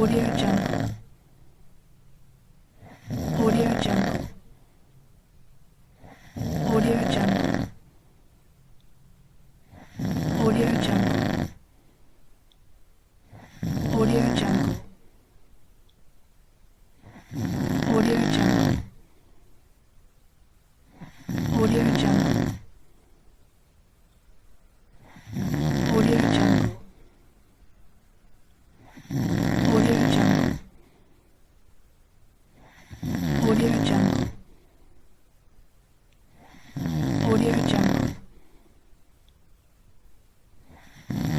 Audio Jungle. Audio Jungle. Audio Jungle. Audio Jungle. Audio Jungle. Audio Jungle. Audio Jungle. Audio Jungle. Audio Jungle. Audio Jungle. Audio Jungle.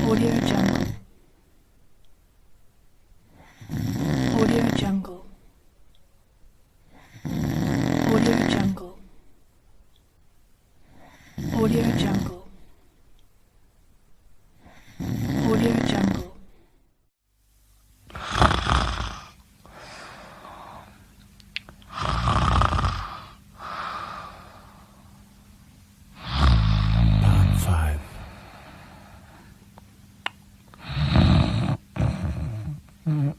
Audio Jungle. Audio Jungle. Audio Jungle. Audio Jungle. Audio Jungle. Part 5.